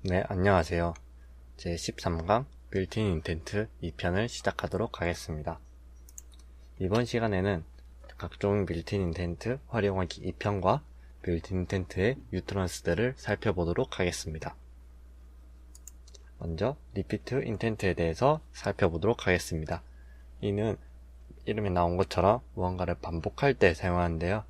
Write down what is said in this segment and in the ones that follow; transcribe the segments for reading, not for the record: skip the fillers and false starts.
네, 안녕하세요. 제13강 빌트인 인텐트 2편을 시작하도록 하겠습니다. 이번 시간에는 각종 빌트인 인텐트 활용하기 2편과 빌트인 인텐트의 유트런스들을 살펴보도록 하겠습니다. 먼저 리피트 인텐트에 대해서 살펴보도록 하겠습니다. 이는 이름에 나온 것처럼 무언가를 반복할 때 사용하는데요.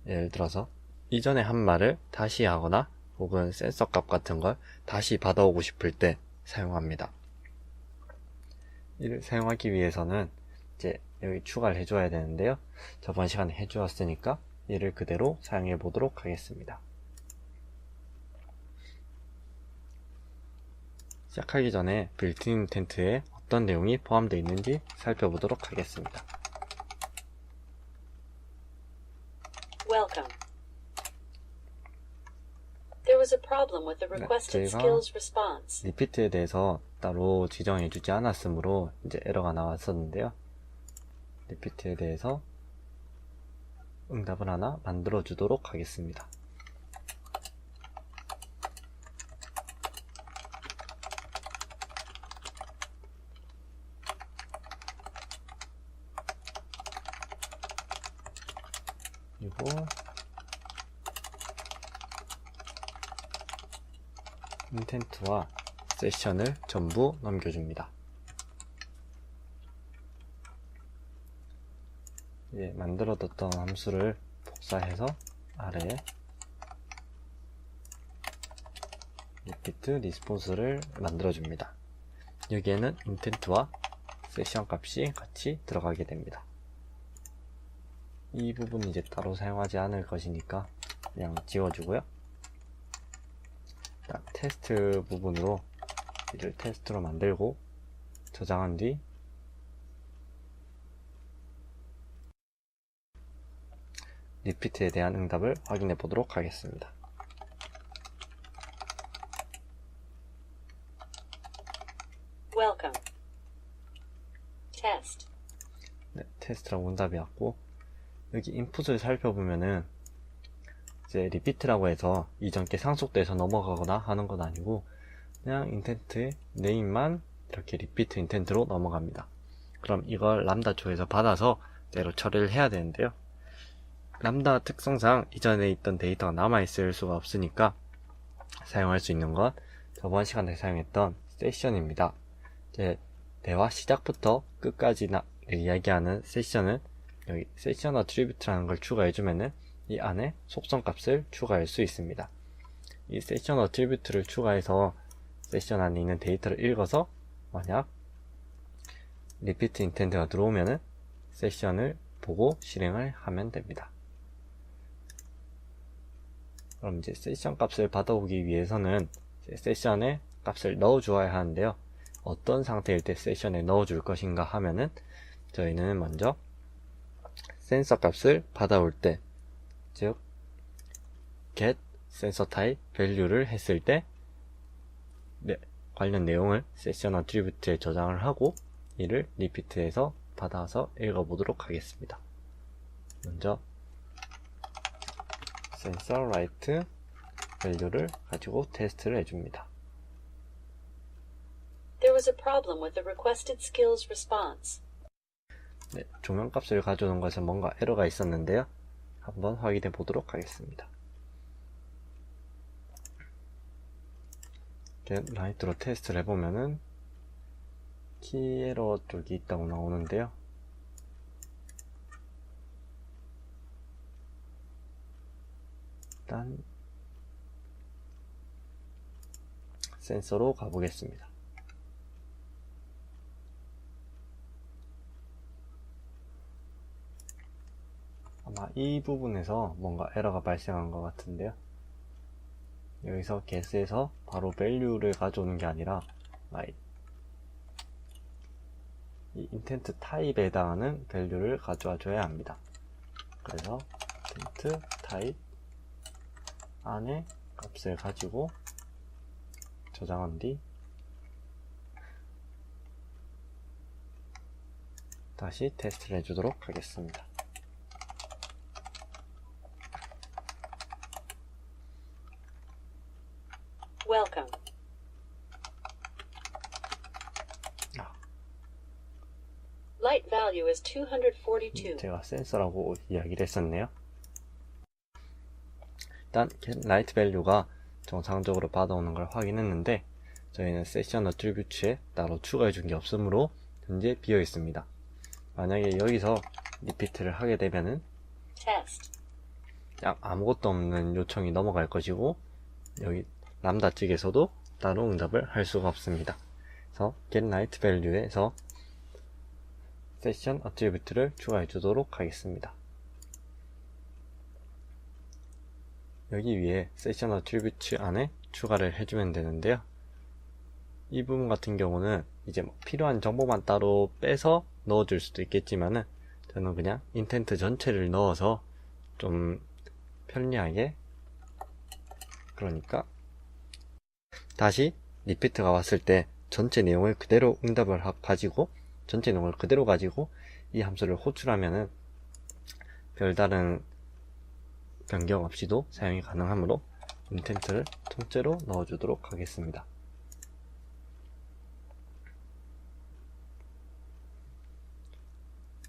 예를 들어서 이전에 한 말을 다시 하거나 혹은 센서 값 같은 걸 다시 받아오고 싶을 때 사용합니다. 이를 사용하기 위해서는 이제 여기 추가를 해줘야 되는데요. 저번 시간에 해주었으니까 이를 그대로 사용해 보도록 하겠습니다. 시작하기 전에 빌트인 인텐트에 어떤 내용이 포함되어 있는지 살펴보도록 하겠습니다. Welcome. There was a problem with the requested skills response. 리피트에 대해서 따로 지정해주지 않았으므로 이제 에러가 나왔었는데요. 리피트에 대해서 응답을 하나 만들어 주도록 하겠습니다. 그리고 인텐트와 세션을 전부 넘겨줍니다. 이제 만들어뒀던 함수를 복사해서 아래에 repeat response를 만들어줍니다. 여기에는 인텐트와 세션 값이 같이 들어가게 됩니다. 이 부분은 이제 따로 사용하지 않을 것이니까 그냥 지워주고요. 테스트 부분으로 이를 테스트로 만들고 저장한 뒤 리피트에 대한 응답을 확인해 보도록 하겠습니다. Welcome. Test. 네, 테스트라고 응답이 왔고, 여기 인풋을 살펴보면은 이제 리피트라고 해서 이전 게 상속돼서 넘어가거나 하는 건 아니고 그냥 인텐트의 네임만 이렇게 리피트 인텐트로 넘어갑니다. 그럼 이걸 람다 쪽에서 받아서 때로 처리를 해야 되는데요. 람다 특성상 이전에 있던 데이터가 남아있을 수가 없으니까 사용할 수 있는 건 저번 시간에 사용했던 세션입니다. 이제 대화 시작부터 끝까지 이야기하는 세션은 여기 세션 어트리뷰트라는 걸 추가해주면은 이 안에 속성 값을 추가할 수 있습니다. 이 세션 어트리뷰트를 추가해서 세션 안에 있는 데이터를 읽어서 만약 리피트 인텐트가 들어오면은 세션을 보고 실행을 하면 됩니다. 그럼 이제 세션 값을 받아오기 위해서는 세션에 값을 넣어 주어야 하는데요. 어떤 상태일 때 세션에 넣어 줄 것인가 하면은 저희는 먼저 센서 값을 받아올 때, 즉 get sensor type value를 했을 때 관련 내용을 세션 어트리뷰트에 저장을 하고 이를 리피트에서 받아서 읽어보도록 하겠습니다. 먼저 sensor write value를 가지고 테스트를 해줍니다. There was a problem with the requested skills response. 네, 조명값을 가져오는 것에 뭔가 에러가 있었는데요. 한번 확인해 보도록 하겠습니다. 라이트로 테스트를 해보면은 키 에러 쪽이 있다고 나오는데요. 일단 센서로 가보겠습니다. 아마 이 부분에서 뭔가 에러가 발생한 것 같은데요. 여기서 get에서 바로 value를 가져오는 게 아니라 이 인텐트 타입에 해당하는 value를 가져와 줘야 합니다. 그래서 인텐트 타입 안에 값을 가지고 저장한 뒤 다시 테스트를 해주도록 하겠습니다. Welcome. Light value is 242. 제가 센서라고 이야기를 했었네요. 일단 라이트 밸류가 정상적으로 받아오는 걸 확인했는데 저희는 세션 어트리뷰츠에 따로 추가해 준 게 없으므로 현재 비어 있습니다. 만약에 여기서 리피트를 하게 되면은 Test. 그냥 아무것도 없는 요청이 넘어갈 것이고 여기 람다 측에서도 따로 응답을 할 수가 없습니다. 그래서 getLightValue에서 세션 어트리뷰트를 추가해 주도록 하겠습니다. 여기 위에 세션 어트리뷰트 안에 추가를 해주면 되는데요. 이 부분 같은 경우는 이제 뭐 필요한 정보만 따로 빼서 넣어줄 수도 있겠지만은 저는 그냥 인텐트 전체를 넣어서 좀 편리하게, 그러니까 다시 리피트가 왔을 때 전체 내용을 그대로 응답을 가지고 전체 내용을 그대로 가지고 이 함수를 호출하면은 별다른 변경 없이도 사용이 가능하므로 인텐트를 통째로 넣어주도록 하겠습니다.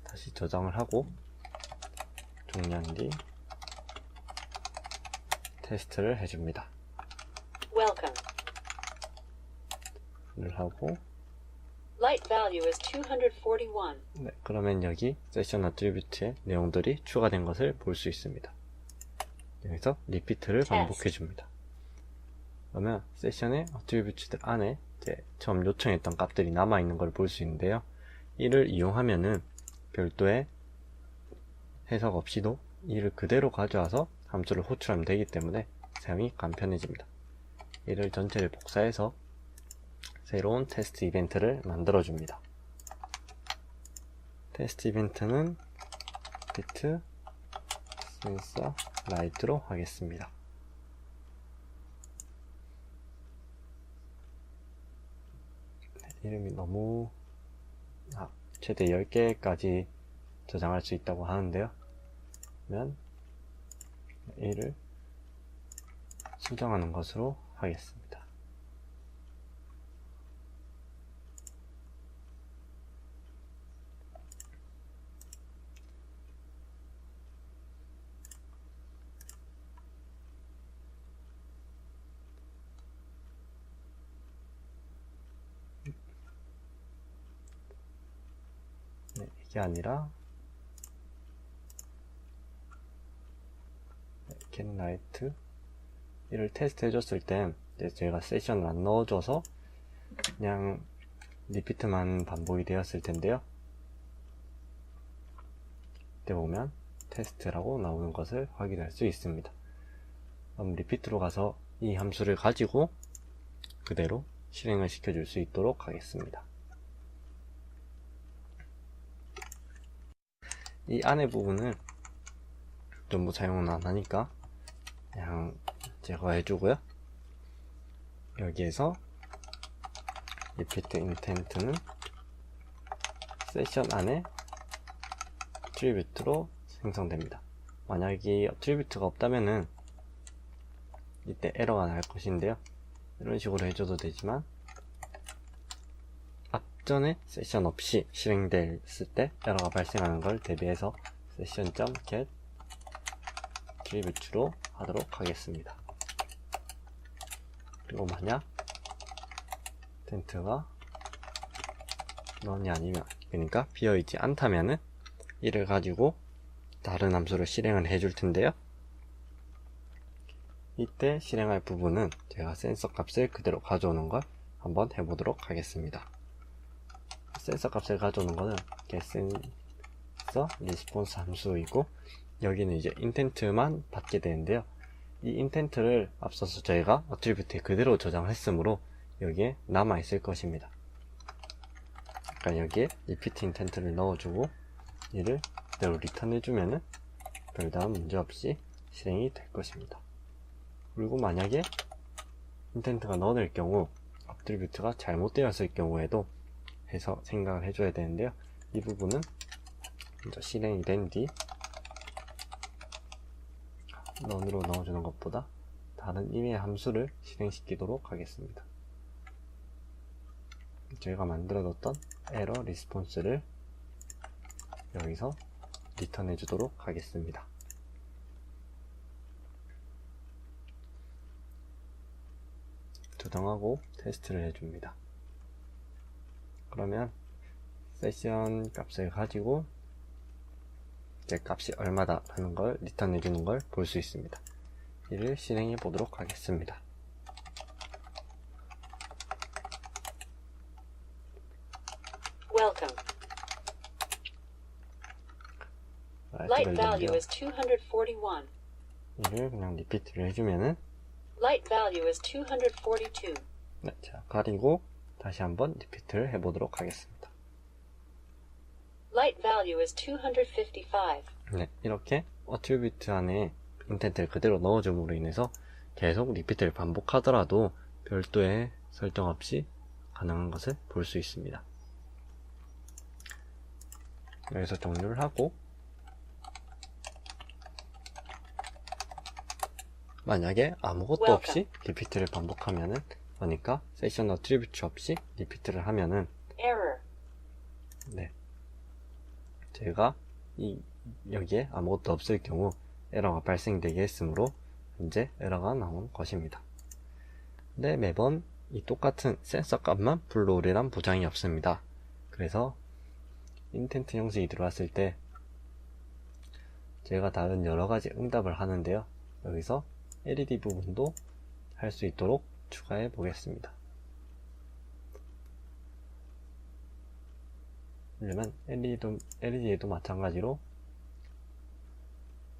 다시 저장을 하고 종료한 뒤 테스트를 해줍니다. Welcome. 를 하고 Light value is 241. 네, 그러면 여기 세션 어트리뷰트의 내용들이 추가된 것을 볼 수 있습니다. 여기서 리피트를 반복해 줍니다. 그러면 세션의 어트리뷰트들 안에 이제 처음 요청했던 값들이 남아있는 걸 볼 수 있는데요. 이를 이용하면은 별도의 해석 없이도 이를 그대로 가져와서 함수를 호출하면 되기 때문에 사용이 간편해집니다. 이를 전체를 복사해서 새로운 테스트 이벤트를 만들어 줍니다. 테스트 이벤트는 fit sensor light로 하겠습니다. 이름이 너무 최대 10개까지 저장할 수 있다고 하는데요. 그러면 이를 수정하는 것으로 하겠습니다. 네, 이게 아니라 getLight 이를 테스트 해줬을 땐 이제 제가 세션을 안 넣어줘서 그냥 리피트만 반복이 되었을 텐데요. 이때 보면 테스트라고 나오는 것을 확인할 수 있습니다. 그럼 리피트로 가서 이 함수를 가지고 그대로 실행을 시켜줄 수 있도록 하겠습니다. 이 안에 부분은 전부 사용은 안 하니까 그냥 제거해주고요. 여기에서 repeat intent는 세션 안에 attribute로 생성됩니다. 만약에 attribute가 없다면은 이때 에러가 날 것인데요. 이런 식으로 해줘도 되지만 앞전에 세션 없이 실행됐을 때 에러가 발생하는 걸 대비해서 session.get attribute로 하도록 하겠습니다. 그리고 만약 텐트가 넌이 아니면, 그러니까 비어있지 않다면은 이를 가지고 다른 함수를 실행을 해줄 텐데요. 이때 실행할 부분은 제가 센서 값을 그대로 가져오는 걸 한번 해보도록 하겠습니다. 센서 값을 가져오는 거는 getSensor response 함수이고 여기는 이제 인텐트만 받게 되는데요. 이 인텐트를 앞서서 저희가 어트리뷰트에 그대로 저장했으므로 여기에 남아있을 것입니다. 그러니까 여기에 repeat intent를 넣어주고 이를 그대로 리턴 해주면은 별다른 문제 없이 실행이 될 것입니다. 그리고 만약에 인텐트가 넣어낼 경우 어트리뷰트가 잘못되었을 경우에도 해서 생각을 해줘야 되는데요. 이 부분은 먼저 실행이 된 뒤 런으로 넣어주는 것보다 다른 이메일 함수를 실행시키도록 하겠습니다. 저희가 만들어뒀던 에러 리스폰스를 여기서 리턴해 주도록 하겠습니다. 저장하고 테스트를 해줍니다. 그러면 세션 값을 가지고 이제 값이 얼마다 라는 걸 리턴해 주는 걸 볼 수 있습니다. 이를 실행해 보도록 하겠습니다. Welcome. Light value is 241. 이를 그냥 리피트를 해주면은 Light value is 242. 네, 자, 가리고 다시 한번 리피트를 해보도록 하겠습니다. Light value is 255. 네, 이렇게 어트리뷰트 안에 인텐트를 그대로 넣어줌으로 인해서 계속 리피트를 반복하더라도 별도의 설정 없이 가능한 것을 볼 수 있습니다. 여기서 종료를 하고 만약에 아무것도 없이 리피트를 반복하면은 그러니까 세션 어트리뷰트 없이 리피트를 하면은 Error. 네, 제가 여기에 아무것도 없을 경우 에러가 발생되게 했으므로 현재 에러가 나온 것입니다. 근데 매번 이 똑같은 센서 값만 불러오리란 보장이 없습니다. 그래서 인텐트 형식이 들어왔을 때 제가 다른 여러가지 응답을 하는데요. 여기서 LED 부분도 할 수 있도록 추가해 보겠습니다. 그러면 LED에도 마찬가지로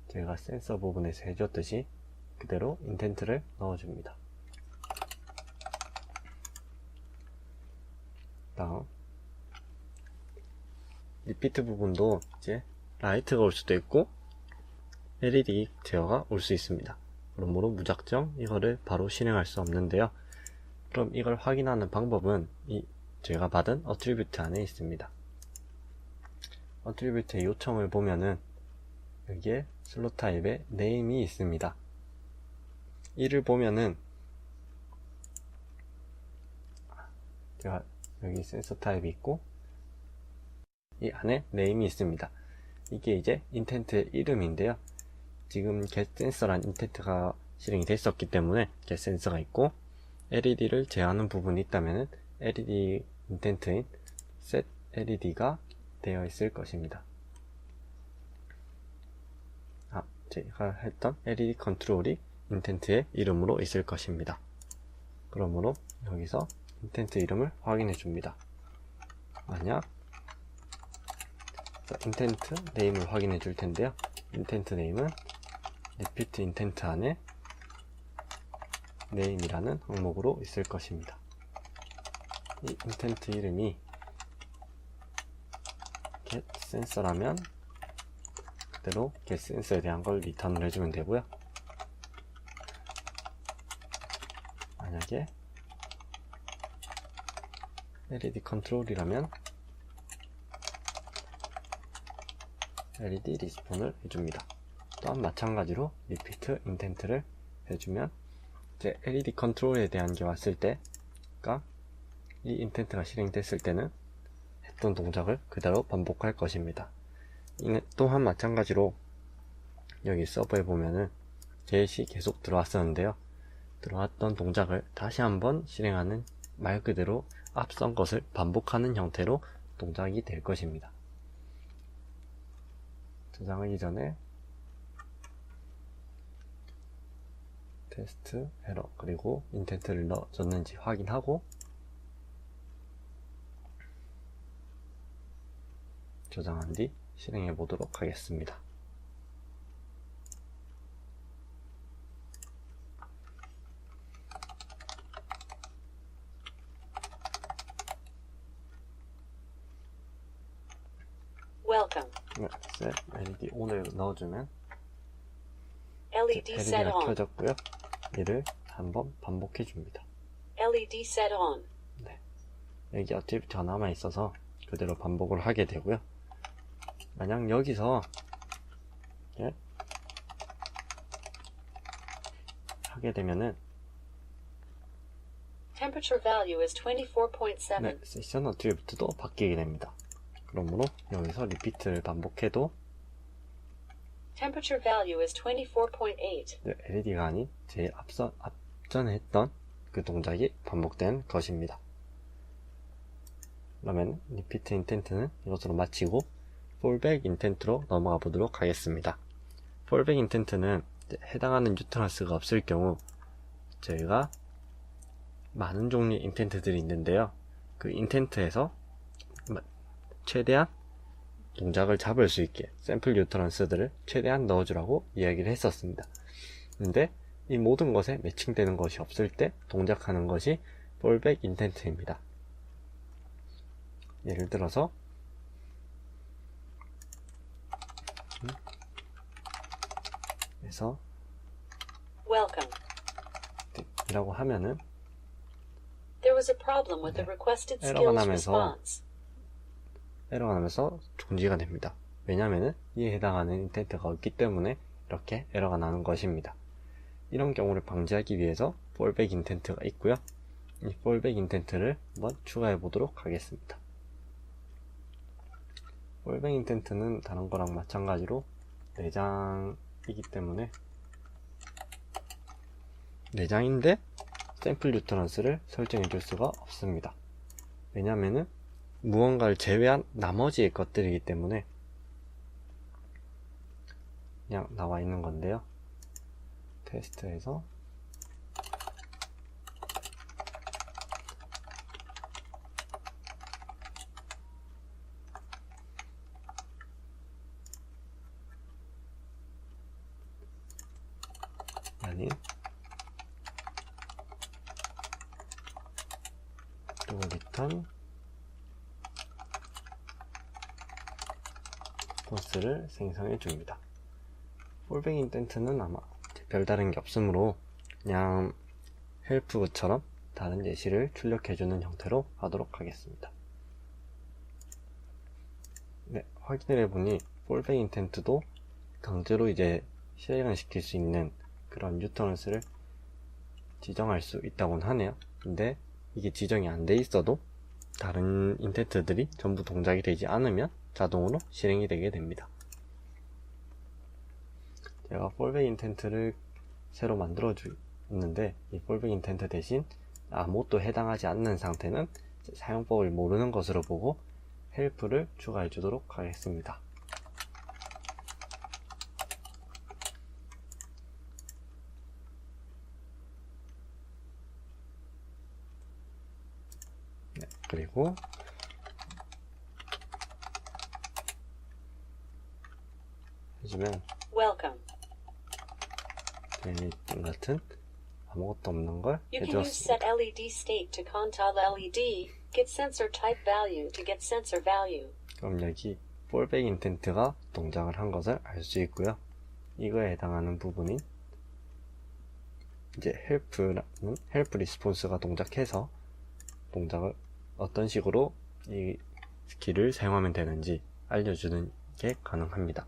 제가 센서 부분에서 해줬듯이 그대로 인텐트를 넣어줍니다. 다음 리피트 부분도 이제 라이트가 올 수도 있고 LED 제어가 올 수 있습니다. 그러므로 무작정 이거를 바로 실행할 수 없는데요. 그럼 이걸 확인하는 방법은 제가 받은 어트리뷰트 안에 있습니다. 어트리뷰트의 요청을 보면은 여기에 슬롯 타입에 네임이 있습니다. 이를 보면은 제가 여기 센서 타입이 있고 이 안에 네임이 있습니다. 이게 이제 인텐트의 이름인데요. 지금 getSensor란 인텐트가 실행이 됐었기 때문에 getSensor가 있고 LED를 제어하는 부분이 있다면 LED 인텐트인 setLED가 되어 있을 것입니다. 제가 했던 LED 컨트롤이 인텐트의 이름으로 있을 것입니다. 그러므로 여기서 인텐트 이름을 확인해 줍니다. 만약 인텐트 네임을 확인해 줄 텐데요. 인텐트 네임은 리피트 인텐트 안에 네임이라는 항목으로 있을 것입니다. 이 인텐트 이름이 getSensor라면 그대로 getSensor에 대한 걸 리턴을 해주면 되고요. 만약에 LED 컨트롤이라면 LED 리스폰을 해줍니다. 또한 마찬가지로 리피트 인텐트를 해주면 이제 LED 컨트롤에 대한 게 왔을 때, 그러니까 이 인텐트가 실행됐을 때는 했던 동작을 그대로 반복할 것입니다. 또한 마찬가지로 여기 서버에 보면은 get이 계속 들어왔었는데요. 들어왔던 동작을 다시 한번 실행하는 말 그대로 앞선 것을 반복하는 형태로 동작이 될 것입니다. 저장하기 전에 테스트 에러 그리고 인텐트를 넣어줬는지 확인하고 저장한 뒤 실행해 보도록 하겠습니다. Welcome. 네, set LED ON을 넣어주면 LED set LED가 on. 켜졌고요. 이를 한번 반복해 줍니다. LED set on. 네, 여기 어트리뷰트가 남아 있어서 그대로 반복을 하게 되고요. 만약 여기서 하게 되면은 Temperature value is 24.7. 네, 세션 어트리뷰트도 바뀌게 됩니다. 그러므로 여기서 리피트를 반복해도 Temperature value is 24.8. LED가 아닌 제일 앞전에 했던 그 동작이 반복된 것입니다. 그러면 리피트 인텐트는 이것으로 마치고 폴백 인텐트로 넘어가 보도록 하겠습니다. 폴백 인텐트는 해당하는 뉴트런스가 없을 경우 저희가 많은 종류의 인텐트들이 있는데요. 그 인텐트에서 최대한 동작을 잡을 수 있게 샘플 뉴트런스들을 최대한 넣어주라고 이야기를 했었습니다. 근데 이 모든 것에 매칭되는 것이 없을 때 동작하는 것이 폴백 인텐트입니다. 예를 들어서 그래서 Welcome. 이라고 하면은 There was a problem with the requested 에러가 skills 나면서 response. 에러가 나면서 중지가 됩니다. 왜냐하면 이에 해당하는 인텐트가 없기 때문에 이렇게 에러가 나는 것입니다. 이런 경우를 방지하기 위해서 폴백 인텐트가 있고요. 이 폴백 인텐트를 한번 추가해 보도록 하겠습니다. 폴백 인텐트는 다른 거랑 마찬가지로 내장이기 때문에 내장인데 샘플 뉴트런스를 설정해 줄 수가 없습니다. 왜냐하면 무언가를 제외한 나머지의 것들이기 때문에 그냥 나와 있는 건데요. 테스트에서 아니 그리고 리턴 포스를 생성해 줍니다. 폴백 인텐트는 아마 별다른 게 없으므로 그냥 헬프처럼 다른 예시를 출력해주는 형태로 하도록 하겠습니다. 네, 확인을 해보니 폴백 인텐트도 강제로 이제 실행을 시킬 수 있는 그런 뉴트런스를 지정할 수 있다고는 하네요. 근데 이게 지정이 안 돼 있어도 다른 인텐트들이 전부 동작이 되지 않으면 자동으로 실행이 되게 됩니다. 제가 폴백 인텐트를 새로 만들어 줬는데 이 폴백 인텐트 대신 아무것도 해당하지 않는 상태는 사용법을 모르는 것으로 보고 헬프를 추가해 주도록 하겠습니다. 네, 그리고 해주면 Welcome. 같은 아무것도 없는 걸 You can use 해주었습니다. set LED state to control LED, get sensor type value to get sensor value. 그럼 여기 폴백 인텐트가 동작을 한 것을 알 수 있고요. 이거에 해당하는 부분인 이제 헬프 리스폰스가 동작해서 동작을 어떤 식으로 이 스킬을 사용하면 되는지 알려주는 게 가능합니다.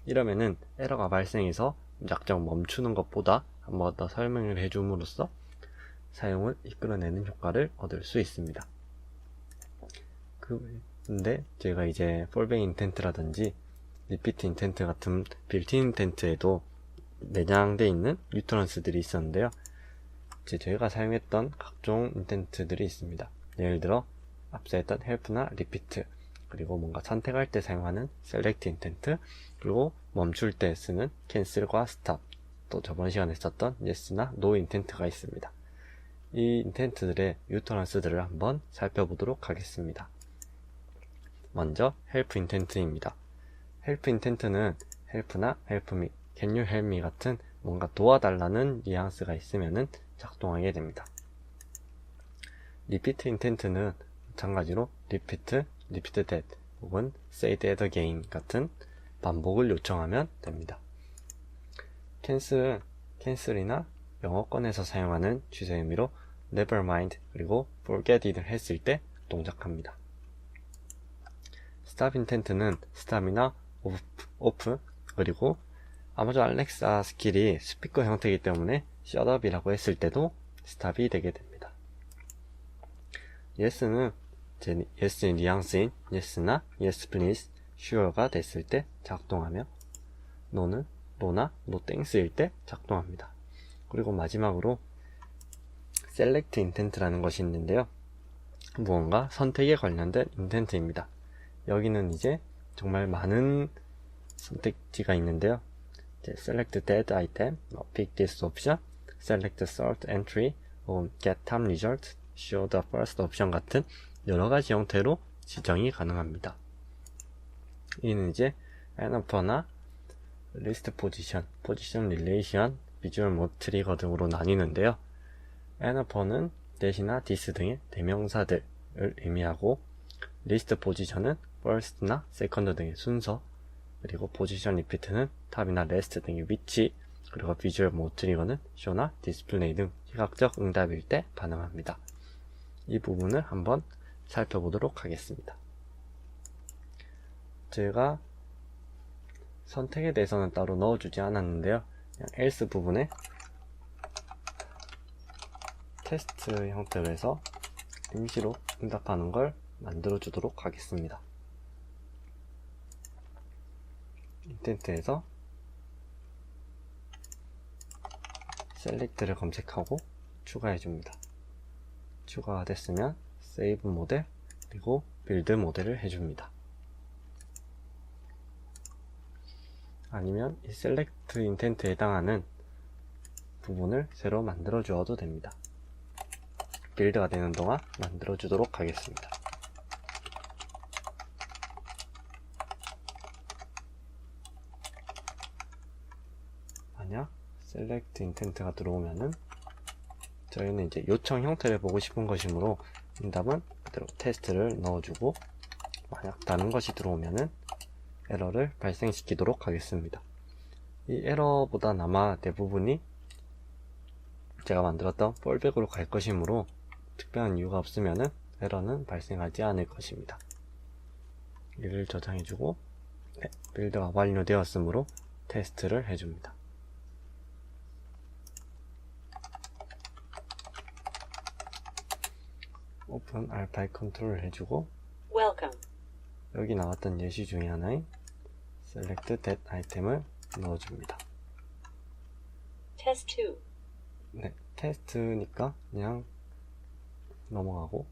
이러면은 에러가 발생해서 약정 멈추는 것보다 한 번 더 설명을 해줌으로써 사용을 이끌어내는 효과를 얻을 수 있습니다. 근데 제가 이제 폴백 인텐트라든지 리피트 인텐트 같은 빌트인 인텐트에도 내장되어 있는 뉴트런스들이 있었는데요. 저희가 사용했던 각종 인텐트들이 있습니다. 예를 들어 앞서 했던 헬프나 리피트, 그리고 뭔가 선택할 때 사용하는 셀렉트 인텐트, 그리고 멈출 때 쓰는 캔슬과 스탑, 또 저번 시간에 썼던 yes나 no 인텐트가 있습니다. 이 인텐트들의 뉴트런스들을 한번 살펴보도록 하겠습니다. 먼저 헬프 인텐트입니다. 헬프 인텐트는 헬프나 헬프미, can you help me 같은 뭔가 도와달라는 뉘앙스가 있으면은 작동하게 됩니다. 리피트 인텐트는 마찬가지로 repeat, repeat that 혹은 say that again 같은 반복을 요청하면 됩니다. 캔슬은 캔슬이나 영어권에서 사용하는 주제 의미로 never mind 그리고 forget it을 했을 때 동작합니다. stop intent는 stop이나 off 그리고 아마존 알렉사 스킬이 스피커 형태이기 때문에 shut up이라고 했을 때도 stop이 되게 됩니다. yes는 이제 yes의 뉘앙스인 yes나 yes please, sure가 됐을 때 작동하며 no는 no나 no thanks일 때 작동합니다. 그리고 마지막으로 select intent라는 것이 있는데요. 무언가 선택에 관련된 intent입니다. 여기는 이제 정말 많은 선택지가 있는데요. 이제 select that item, pick this option, select sort entry, get time result, show the first option 같은 여러 가지 형태로 지정이 가능합니다. 이는 이제 anapper나 list position, position relation, visual mode trigger 등으로 나뉘는데요. anapper는 that이나 this 등의 대명사들을 의미하고, list position은 first나 second 등의 순서, 그리고 position repeat는 탑이나 last 등의 위치, 그리고 visual mode trigger는 show나 display 등 시각적 응답일 때 반응합니다. 이 부분을 한번 살펴보도록 하겠습니다. 제가 선택에 대해서는 따로 넣어주지 않았는데요. 그냥 else 부분에 테스트 형태로 해서 임시로 응답하는 걸 만들어 주도록 하겠습니다. 인텐트에서 select를 검색하고 추가해 줍니다. 추가가 됐으면 save 모델, 그리고 build 모델을 해줍니다. 아니면 이 select intent에 해당하는 부분을 새로 만들어 주어도 됩니다. 빌드가 되는 동안 만들어 주도록 하겠습니다. 만약 select intent가 들어오면은 저희는 이제 요청 형태를 보고 싶은 것이므로 응답은 그대로 테스트를 넣어주고, 만약 다른 것이 들어오면은 에러를 발생시키도록 하겠습니다. 이 에러보다 아마 대부분이 제가 만들었던 fallback으로 갈 것이므로 특별한 이유가 없으면은 에러는 발생하지 않을 것입니다. 이를 저장해주고, 빌드가 완료되었으므로 테스트를 해줍니다. 오픈 알파이 컨트롤을 해주고, Welcome. 여기 나왔던 예시 중에 하나인 select that item을 넣어줍니다. Test 2. 네, 테스트니까 그냥 넘어가고,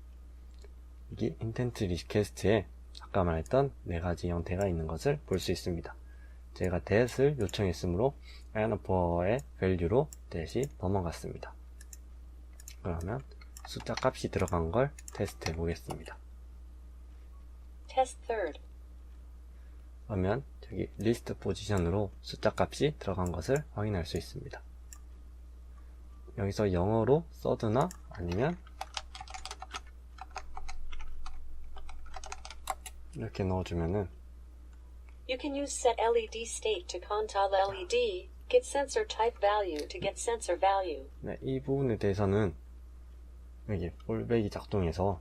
이게 intent request에 아까 말했던 4가지 형태가 있는 것을 볼 수 있습니다. 제가 that을 요청했으므로 anapper의 value로 that이 넘어갔습니다. 그러면 숫자 값이 들어간 걸 테스트해 보겠습니다. Test 3rd. 그러면 저기 리스트 포지션으로 숫자 값이 들어간 것을 확인할 수 있습니다. 여기서 영어로 third나 아니면 이렇게 넣어주면은 You can use set LED state to control LED, get sensor type value to get sensor value. 네, 이 부분에 대해서는 여기 fallback이 작동해서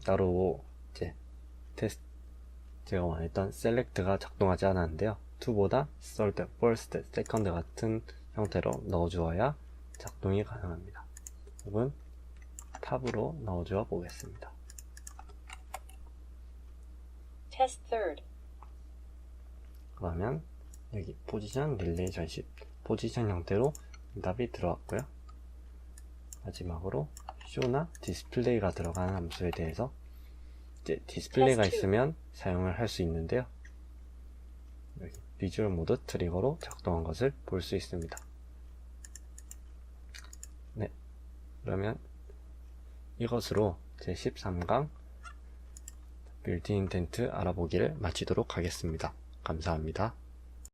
따로 이제 테스트 제가 원했던 select가 작동하지 않았는데요. to보다 third, first, second 같은 형태로 넣어주어야 작동이 가능합니다. 혹은 탑으로 넣어주어 보겠습니다. Test 3rd. 그러면 여기 포지션 릴레이션십, 포지션 형태로 응답이 들어왔고요. 마지막으로 show나 디스플레이가 들어가는 함수에 대해서 이제 디스플레이가 있으면 사용을 할 수 있는데요. 여기 비주얼 모드 트리거로 작동한 것을 볼 수 있습니다. 네, 그러면 이것으로 제 13강 빌드 인텐트 알아보기를 마치도록 하겠습니다. 감사합니다.